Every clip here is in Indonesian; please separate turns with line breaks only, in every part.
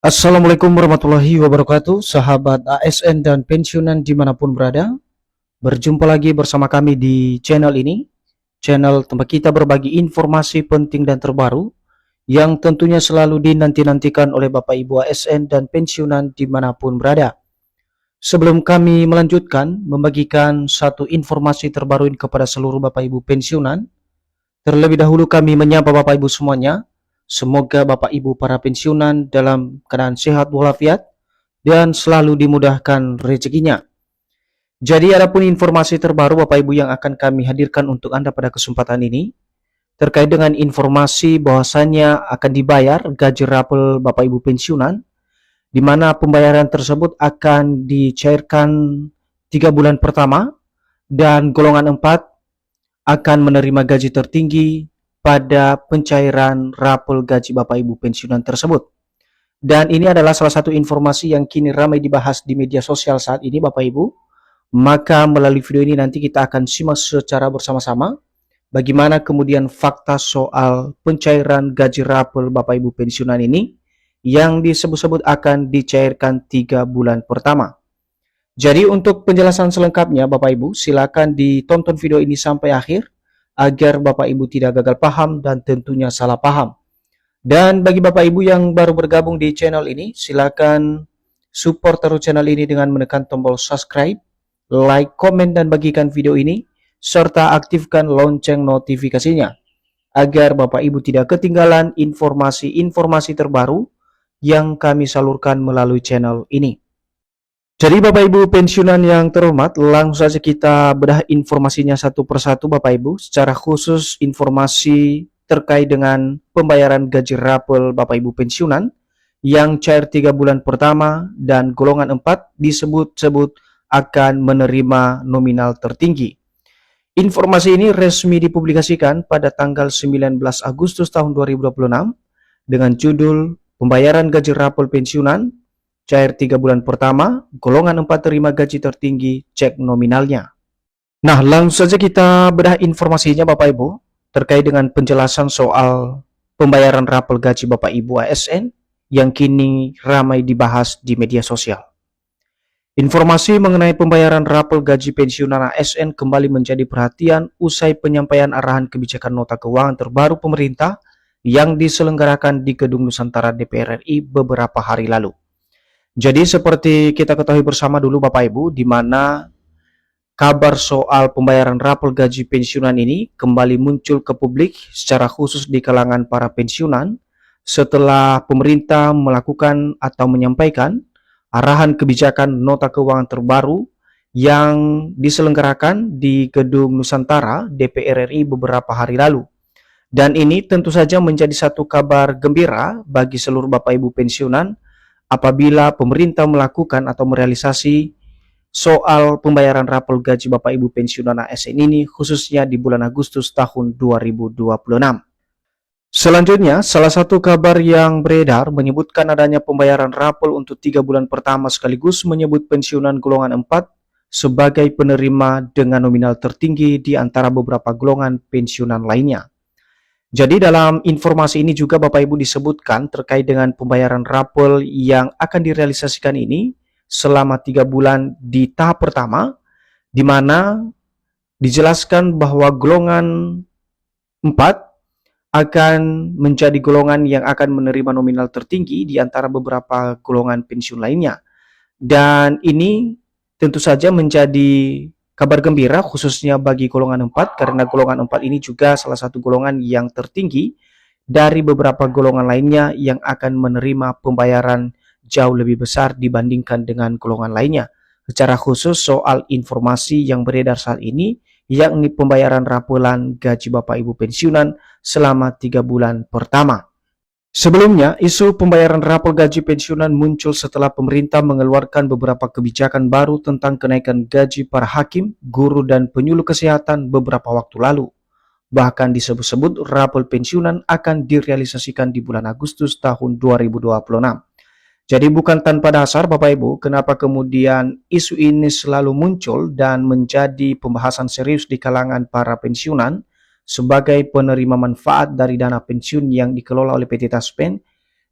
Assalamualaikum warahmatullahi wabarakatuh, sahabat ASN dan pensiunan dimanapun berada. Berjumpa lagi bersama kami di channel ini, channel tempat kita berbagi informasi penting dan terbaru yang tentunya selalu dinanti-nantikan oleh Bapak Ibu ASN dan pensiunan dimanapun berada. Sebelum kami melanjutkan membagikan satu informasi terbaru ini kepada seluruh Bapak Ibu pensiunan, terlebih dahulu kami menyapa Bapak Ibu semuanya. Semoga Bapak Ibu para pensiunan dalam keadaan sehat walafiat dan selalu dimudahkan rezekinya. Jadi adapun informasi terbaru Bapak Ibu yang akan kami hadirkan untuk Anda pada kesempatan ini terkait dengan informasi bahwasannya akan dibayar gaji rapel Bapak Ibu pensiunan, di mana pembayaran tersebut akan dicairkan 3 bulan pertama dan golongan 4 akan menerima gaji tertinggi pada pencairan rapel gaji Bapak Ibu pensiunan tersebut. Dan ini adalah salah satu informasi yang kini ramai dibahas di media sosial saat ini Bapak Ibu. Maka melalui video ini nanti kita akan simak secara bersama-sama bagaimana kemudian fakta soal pencairan gaji rapel Bapak Ibu pensiunan ini yang disebut-sebut akan dicairkan 3 bulan pertama. Jadi untuk penjelasan selengkapnya Bapak Ibu silakan ditonton video ini sampai akhir agar Bapak Ibu tidak gagal paham dan tentunya salah paham. Dan bagi Bapak Ibu yang baru bergabung di channel ini, silakan support terus channel ini dengan menekan tombol subscribe, like, komen, dan bagikan video ini, serta aktifkan lonceng notifikasinya, agar Bapak Ibu tidak ketinggalan informasi-informasi terbaru yang kami salurkan melalui channel ini. Jadi Bapak Ibu pensiunan yang terhormat, langsung saja kita bedah informasinya satu persatu Bapak Ibu. Secara khusus informasi terkait dengan pembayaran gaji rapel Bapak Ibu pensiunan yang cair 3 bulan pertama dan golongan 4 disebut-sebut akan menerima nominal tertinggi. Informasi ini resmi dipublikasikan pada tanggal 19 Agustus tahun 2026 dengan judul Pembayaran Gaji Rapel Pensiunan cair 3 bulan pertama, golongan 4 terima gaji tertinggi, cek nominalnya. Nah, langsung saja kita bedah informasinya Bapak Ibu, terkait dengan penjelasan soal pembayaran rapel gaji Bapak Ibu ASN yang kini ramai dibahas di media sosial. Informasi mengenai pembayaran rapel gaji pensiunan ASN kembali menjadi perhatian usai penyampaian arahan kebijakan nota keuangan terbaru pemerintah yang diselenggarakan di Gedung Nusantara DPR RI beberapa hari lalu. Jadi seperti kita ketahui bersama dulu Bapak Ibu, di mana kabar soal pembayaran rapel gaji pensiunan ini kembali muncul ke publik secara khusus di kalangan para pensiunan setelah pemerintah melakukan atau menyampaikan arahan kebijakan nota keuangan terbaru yang diselenggarakan di Gedung Nusantara DPR RI beberapa hari lalu. Dan ini tentu saja menjadi satu kabar gembira bagi seluruh Bapak Ibu pensiunan apabila pemerintah melakukan atau merealisasi soal pembayaran rapel gaji Bapak Ibu pensiunan ASN ini khususnya di bulan Agustus tahun 2026. Selanjutnya, salah satu kabar yang beredar menyebutkan adanya pembayaran rapel untuk 3 bulan pertama sekaligus menyebut pensiunan golongan 4 sebagai penerima dengan nominal tertinggi di antara beberapa golongan pensiunan lainnya. Jadi dalam informasi ini juga Bapak Ibu disebutkan terkait dengan pembayaran rapel yang akan direalisasikan ini selama 3 bulan di tahap pertama, di mana dijelaskan bahwa golongan 4 akan menjadi golongan yang akan menerima nominal tertinggi di antara beberapa golongan pensiun lainnya. Dan ini tentu saja menjadi kabar gembira khususnya bagi golongan 4 karena golongan 4 ini juga salah satu golongan yang tertinggi dari beberapa golongan lainnya yang akan menerima pembayaran jauh lebih besar dibandingkan dengan golongan lainnya. Secara khusus soal informasi yang beredar saat ini yakni pembayaran rapelan gaji Bapak Ibu pensiunan selama 3 bulan pertama. Sebelumnya, isu pembayaran rapel gaji pensiunan muncul setelah pemerintah mengeluarkan beberapa kebijakan baru tentang kenaikan gaji para hakim, guru, dan penyuluh kesehatan beberapa waktu lalu. Bahkan disebut-sebut rapel pensiunan akan direalisasikan di bulan Agustus tahun 2026. Jadi bukan tanpa dasar Bapak Ibu, kenapa kemudian isu ini selalu muncul dan menjadi pembahasan serius di kalangan para pensiunan sebagai penerima manfaat dari dana pensiun yang dikelola oleh PT Taspen,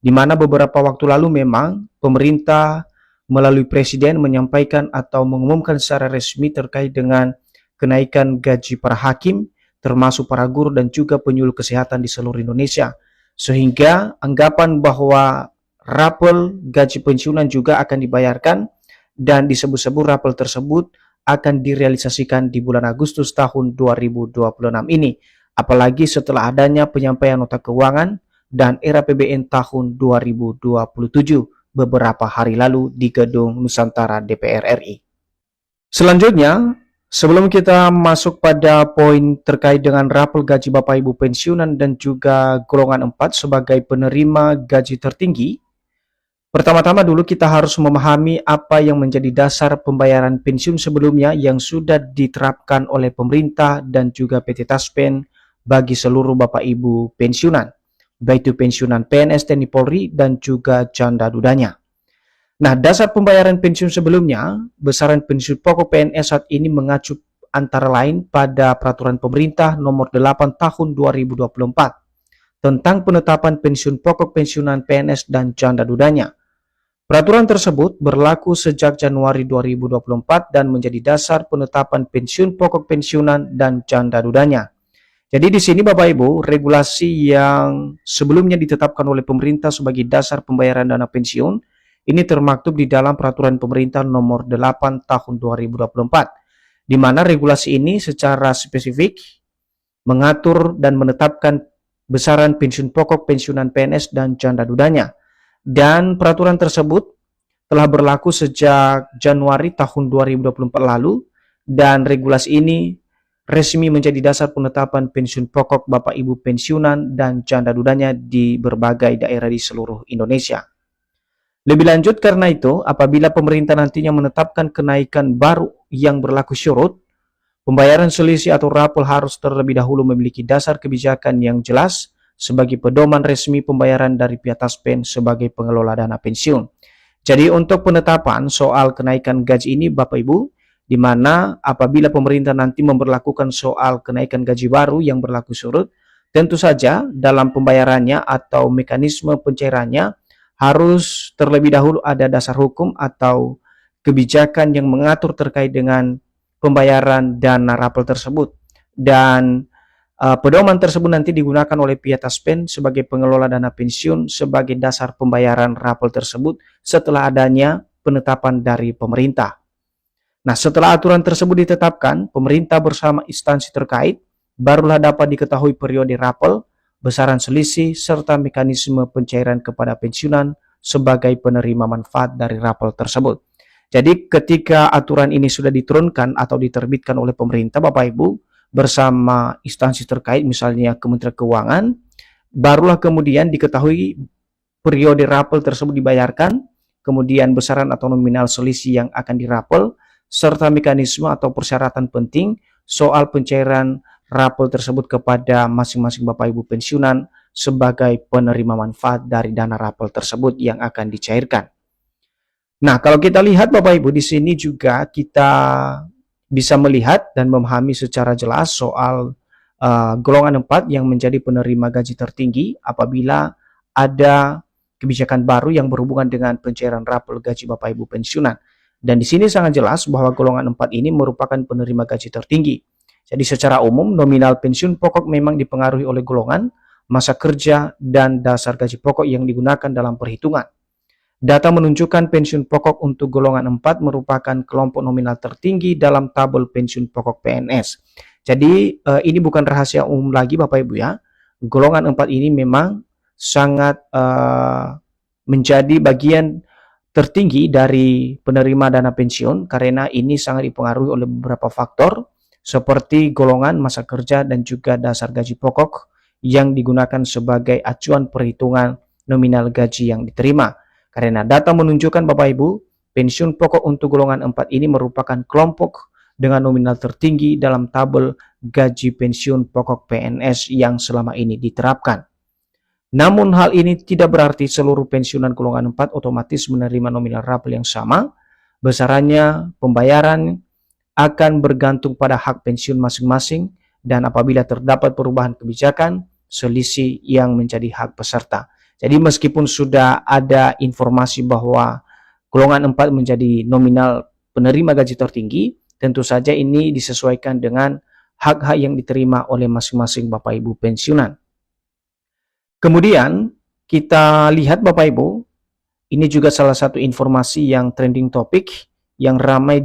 di mana beberapa waktu lalu memang pemerintah melalui presiden menyampaikan atau mengumumkan secara resmi terkait dengan kenaikan gaji para hakim, termasuk para guru dan juga penyuluh kesehatan di seluruh Indonesia. Sehingga anggapan bahwa rapel gaji pensiunan juga akan dibayarkan dan disebut-sebut rapel tersebut akan direalisasikan di bulan Agustus tahun 2026 ini. Apalagi setelah adanya penyampaian nota keuangan dan RAPBN tahun 2027 beberapa hari lalu di Gedung Nusantara DPR RI. Selanjutnya, sebelum kita masuk pada poin terkait dengan rapel gaji Bapak Ibu pensiunan dan juga golongan 4 sebagai penerima gaji tertinggi, pertama-tama dulu kita harus memahami apa yang menjadi dasar pembayaran pensiun sebelumnya yang sudah diterapkan oleh pemerintah dan juga PT Taspen bagi seluruh Bapak Ibu pensiunan, baik itu pensiunan PNS, TNI Polri, dan juga janda dudanya. Nah, dasar pembayaran pensiun sebelumnya, besaran pensiun pokok PNS saat ini mengacu antara lain pada Peraturan Pemerintah Nomor 8 Tahun 2024 tentang penetapan pensiun pokok pensiunan PNS dan janda dudanya. Peraturan tersebut berlaku sejak Januari 2024 dan menjadi dasar penetapan pensiun pokok pensiunan dan janda dudanya. Jadi di sini Bapak Ibu, regulasi yang sebelumnya ditetapkan oleh pemerintah sebagai dasar pembayaran dana pensiun, ini termaktub di dalam Peraturan Pemerintah Nomor 8 Tahun 2024, di mana regulasi ini secara spesifik mengatur dan menetapkan besaran pensiun pokok pensiunan PNS dan janda dudanya. Dan peraturan tersebut telah berlaku sejak Januari tahun 2024 lalu, dan regulasi ini resmi menjadi dasar penetapan pensiun pokok Bapak Ibu pensiunan dan janda dudanya di berbagai daerah di seluruh Indonesia. Lebih lanjut karena itu, apabila pemerintah nantinya menetapkan kenaikan baru yang berlaku syurut, pembayaran selisih atau rapel harus terlebih dahulu memiliki dasar kebijakan yang jelas sebagai pedoman resmi pembayaran dari pihak Taspen sebagai pengelola dana pensiun. Jadi untuk penetapan soal kenaikan gaji ini Bapak Ibu, di mana apabila pemerintah nanti memberlakukan soal kenaikan gaji baru yang berlaku surut, tentu saja dalam pembayarannya atau mekanisme pencairannya harus terlebih dahulu ada dasar hukum atau kebijakan yang mengatur terkait dengan pembayaran dana rapel tersebut. Dan pedoman tersebut nanti digunakan oleh pihak Taspen sebagai pengelola dana pensiun sebagai dasar pembayaran rapel tersebut setelah adanya penetapan dari pemerintah. Nah, setelah aturan tersebut ditetapkan, pemerintah bersama instansi terkait barulah dapat diketahui periode rapel, besaran selisih, serta mekanisme pencairan kepada pensiunan sebagai penerima manfaat dari rapel tersebut. Jadi ketika aturan ini sudah diturunkan atau diterbitkan oleh pemerintah Bapak Ibu bersama instansi terkait misalnya Kementerian Keuangan, barulah kemudian diketahui periode rapel tersebut dibayarkan, kemudian besaran atau nominal selisih yang akan dirapel, serta mekanisme atau persyaratan penting soal pencairan rapel tersebut kepada masing-masing Bapak Ibu pensiunan sebagai penerima manfaat dari dana rapel tersebut yang akan dicairkan. Nah, kalau kita lihat Bapak Ibu di sini juga kita bisa melihat dan memahami secara jelas soal golongan 4 yang menjadi penerima gaji tertinggi apabila ada kebijakan baru yang berhubungan dengan pencairan rapel gaji Bapak Ibu pensiunan. Dan di sini sangat jelas bahwa golongan 4 ini merupakan penerima gaji tertinggi. Jadi secara umum nominal pensiun pokok memang dipengaruhi oleh golongan, masa kerja, dan dasar gaji pokok yang digunakan dalam perhitungan. Data menunjukkan pensiun pokok untuk golongan 4 merupakan kelompok nominal tertinggi dalam tabel pensiun pokok PNS. Jadi ini bukan rahasia umum lagi Bapak Ibu ya. Golongan 4 ini memang sangat menjadi bagian tertinggi dari penerima dana pensiun karena ini sangat dipengaruhi oleh beberapa faktor seperti golongan, masa kerja, dan juga dasar gaji pokok yang digunakan sebagai acuan perhitungan nominal gaji yang diterima. Karena data menunjukkan Bapak Ibu, pensiun pokok untuk golongan 4 ini merupakan kelompok dengan nominal tertinggi dalam tabel gaji pensiun pokok PNS yang selama ini diterapkan. Namun hal ini tidak berarti seluruh pensiunan golongan 4 otomatis menerima nominal rapel yang sama. Besarannya pembayaran akan bergantung pada hak pensiun masing-masing dan apabila terdapat perubahan kebijakan, selisih yang menjadi hak peserta. Jadi meskipun sudah ada informasi bahwa golongan 4 menjadi nominal penerima gaji tertinggi, tentu saja ini disesuaikan dengan hak-hak yang diterima oleh masing-masing Bapak Ibu pensiunan. Kemudian kita lihat Bapak Ibu, ini juga salah satu informasi yang trending topik yang ramai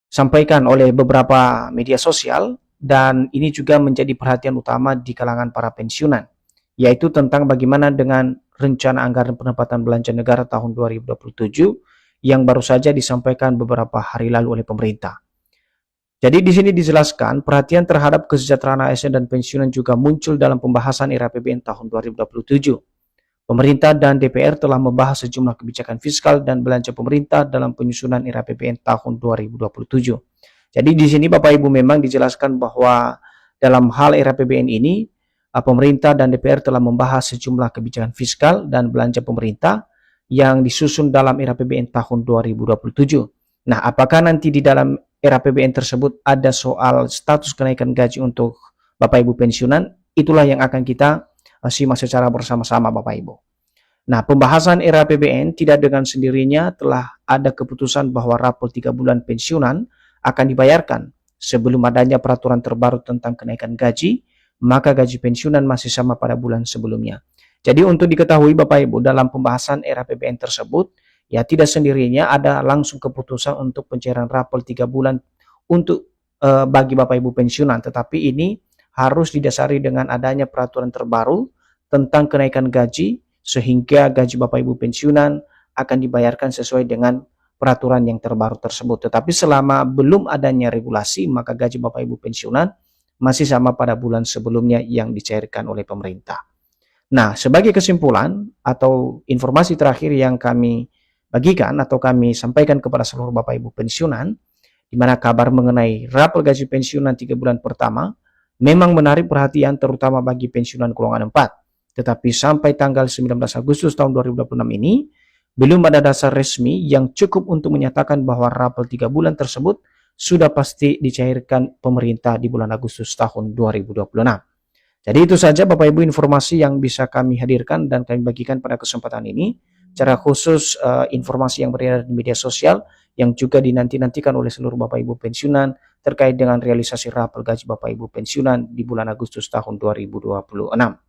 disampaikan oleh beberapa media sosial, dan ini juga menjadi perhatian utama di kalangan para pensiunan, yaitu tentang bagaimana dengan rencana anggaran pendapatan belanja negara tahun 2027 yang baru saja disampaikan beberapa hari lalu oleh pemerintah. Jadi di sini dijelaskan perhatian terhadap kesejahteraan ASN dan pensiunan juga muncul dalam pembahasan RAPBN tahun 2027. Pemerintah dan DPR telah membahas sejumlah kebijakan fiskal dan belanja pemerintah dalam penyusunan RAPBN tahun 2027. Jadi di sini Bapak Ibu memang dijelaskan bahwa dalam hal RAPBN ini pemerintah dan DPR telah membahas sejumlah kebijakan fiskal dan belanja pemerintah yang disusun dalam RAPBN tahun 2027. Nah, apakah nanti di dalam RAPBN tersebut ada soal status kenaikan gaji untuk Bapak Ibu pensiunan? Itulah yang akan kita simak secara bersama-sama Bapak Ibu. Nah, pembahasan RAPBN tidak dengan sendirinya telah ada keputusan bahwa rapor 3 bulan pensiunan akan dibayarkan sebelum adanya peraturan terbaru tentang kenaikan gaji, maka gaji pensiunan masih sama pada bulan sebelumnya. Jadi untuk diketahui Bapak Ibu, dalam pembahasan RAPBN tersebut, ya tidak sendirinya ada langsung keputusan untuk pencairan rapor 3 bulan untuk bagi Bapak Ibu pensiunan, tetapi ini harus didasari dengan adanya peraturan terbaru tentang kenaikan gaji, sehingga gaji Bapak Ibu pensiunan akan dibayarkan sesuai dengan peraturan yang terbaru tersebut. Tetapi selama belum adanya regulasi, maka gaji Bapak Ibu pensiunan masih sama pada bulan sebelumnya yang dicairkan oleh pemerintah. Nah, sebagai kesimpulan atau informasi terakhir yang kami bagikan atau kami sampaikan kepada seluruh Bapak Ibu pensiunan, di mana kabar mengenai rapor gaji pensiunan 3 bulan pertama memang menarik perhatian terutama bagi pensiunan golongan 4. Tetapi sampai tanggal 19 Agustus tahun 2026 ini, belum ada dasar resmi yang cukup untuk menyatakan bahwa rapor 3 bulan tersebut sudah pasti dicairkan pemerintah di bulan Agustus tahun 2026. Jadi itu saja Bapak Ibu informasi yang bisa kami hadirkan dan kami bagikan pada kesempatan ini. Secara khusus informasi yang beredar di media sosial yang juga dinanti-nantikan oleh seluruh Bapak Ibu pensiunan terkait dengan realisasi rapor gaji Bapak Ibu pensiunan di bulan Agustus tahun 2026.